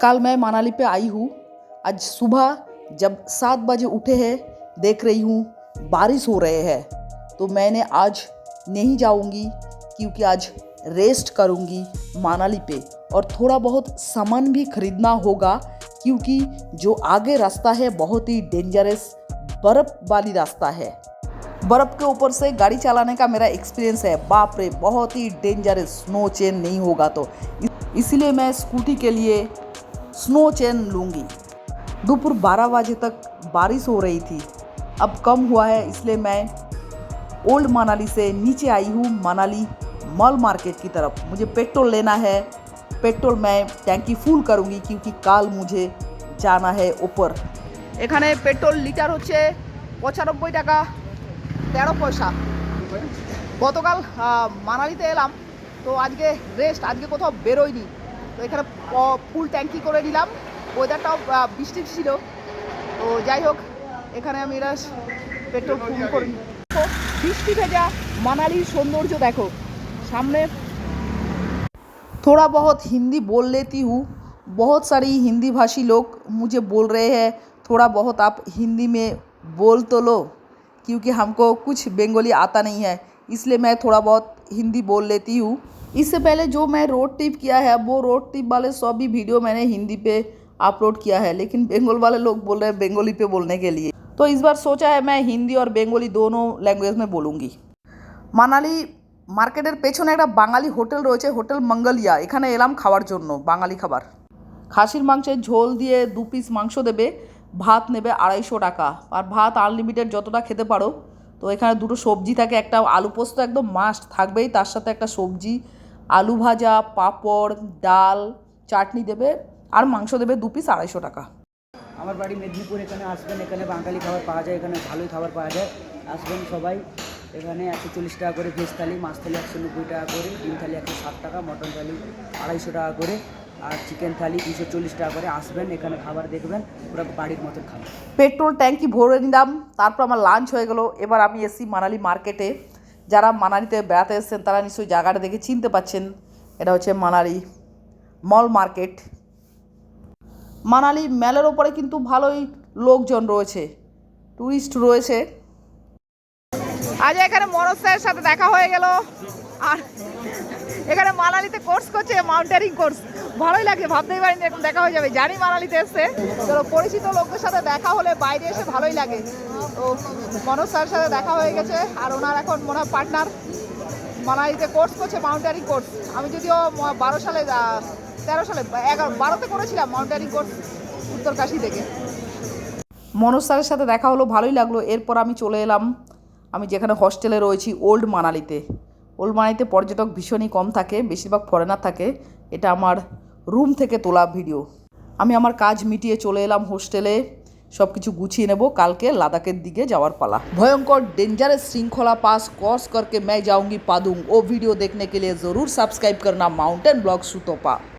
कल मैं मनाली पे आई हूँ। आज सुबह जब 7 बजे उठे हैं, देख रही हूँ बारिश हो रहे हैं, तो मैंने आज नहीं जाऊँगी क्योंकि आज रेस्ट करूँगी मनाली पे और थोड़ा बहुत सामान भी खरीदना होगा क्योंकि जो आगे रास्ता है बहुत ही डेंजरस बर्फ़ वाली रास्ता है। बर्फ़ के ऊपर से गाड़ी चलाने का मेरा एक्सपीरियंस है, बाप रे बहुत ही डेंजरस, स्नो चेन नहीं होगा तो इसलिए मैं स्कूटी के लिए स्नो चेन लूँगी। दोपहर 12 बजे तक बारिश हो रही थी, अब कम हुआ है इसलिए मैं ओल्ड मनाली से नीचे आई हूँ मनाली मॉल मार्केट की तरफ। मुझे पेट्रोल लेना है, पेट्रोल मैं टैंकी फुल करूँगी क्योंकि कल मुझे जाना है ऊपर। এখানে পেট্রোল লিটার হচ্ছে 95 টাকা 13 পয়সা। গতকাল মানালিতে এলাম, তো আজকে রেস্ট, আজকে কোথাও বেরোইনি, তো এখানে ফুল ট্যাঙ্কি করে নিলাম। ওয়েদারটাও বৃষ্টি ছিল, তো যাই হোক এখানে আমি পেট্রোল ফুল করি। বৃষ্টি ভেজা মানালির সৌন্দর্য দেখো सामने। थोड़ा बहुत हिंदी बोल लेती हूँ, बहुत सारी हिंदी भाषी लोग मुझे बोल रहे हैं थोड़ा बहुत आप हिंदी में बोल तो लो, क्योंकि हमको कुछ बंगाली आता नहीं है, इसलिए मैं थोड़ा बहुत हिंदी बोल लेती हूँ। इससे पहले जो मैं रोड ट्रिप किया है वो रोड ट्रिप वाले सभी वीडियो मैंने हिंदी पे अपलोड किया है, लेकिन बंगाल वाले लोग बोल रहे हैं बंगाली पे बोलने के लिए, तो इस बार सोचा है मैं हिंदी और बंगाली दोनों लैंग्वेज में बोलूँगी। মানালি মার্কেটের পেছনে একটা বাঙালি হোটেল রয়েছে, হোটেল মঙ্গলিয়া, এখানে এলাম খাওয়ার জন্য বাঙালি খাবার। খাসির মাংসের ঝোল দিয়ে 2 পিস মাংস দেবে, ভাত নেবে 250 টাকা, আর ভাত আনলিমিটেড যতটা খেতে পারো। তো এখানে দুটো সবজি থাকে, একটা আলু পোস্ত একদম মাস্ট থাকবেই, তার সাথে একটা সবজি, আলু ভাজা, পাঁপড়, ডাল, চাটনি দেবে আর মাংস দেবে 2 পিস 250 টাকা। আমার বাড়ি মেদিনীপুর, এখানে আসবেন, এখানে বাঙালি খাবার পাওয়া যায়, এখানে ভালোই খাবার পাওয়া যায়, আসবেন সবাই। এখানে 140 টাকা করে ভেজ থালি, মাছ থালি 190 টাকা করে, ডিম থালি 160 টাকা, মটন থালি 250 টাকা করে, আর চিকেন থালি 240 টাকা করে। আসবেন এখানে খাবার দেখবেন, পুরো বাড়ির মতন খাবার। পেট্রোল ট্যাঙ্কি ভরে নিলাম, তারপর আমার লাঞ্চ হয়ে গেল। এবার আমি এসেছি মানালি মার্কেটে। যারা মানালিতে বেড়াতে এসেছেন তারা নিশ্চয়ই জায়গাটা দেখে চিনতে পাচ্ছেন, এটা হচ্ছে মানালি মল মার্কেট। মানালি মেলার ওপরে কিন্তু ভালোই লোকজন রয়েছে, টুরিস্ট রয়েছে। আজ এখানে মনোজ স্যারের সাথে দেখা হয়ে গেল, আর এখানে মানালিতে কোর্স করছে, মাউন্টেনিং কোর্স। ভালোই লাগে, ভাবতেই পারিনি এরকম দেখা হয়ে যাবে। জানি মানালিতে এসছে, তো পরিচিত লোকদের সাথে দেখা হলে বাইরে এসে ভালোই লাগে। তো মনোজ স্যারের সাথে দেখা হয়ে গেছে, আর ওনার এখন মনে হয় পার্টনার মানালিতে কোর্স করছে, মাউন্টেনিং কোর্স। আমি যদিও 12 সালে 13 সালে 12তে করেছিলাম মাউন্টেনিং কোর্স উত্তরকাশী থেকে। মনোজ স্যারের সাথে দেখা হলো, ভালোই লাগলো। এরপর আমি চলে এলাম আমি যেখানে হস্টেলে রয়েছি ওল্ড মানালিতে। ওল্ড মানালিতে পর্যটক ভীষণই কম থাকে, বেশিরভাগ ফরেনার থাকে। এটা আমার রুম থেকে তোলা ভিডিও। আমি আমার কাজ মিটিয়ে চলে এলাম হোস্টেলে, सब কিছু গুছিয়ে নেব, কালকে লাদাখের দিকে যাওয়ার पाला। भयंकर डेंजरस श्रृंखला पास क्रॉस करके मैं जाऊंगी पादुंग। वो वीडियो देखने के लिए ज़रूर सब्सक्राइब करना माउंटेन ब्लॉग सुतोपा।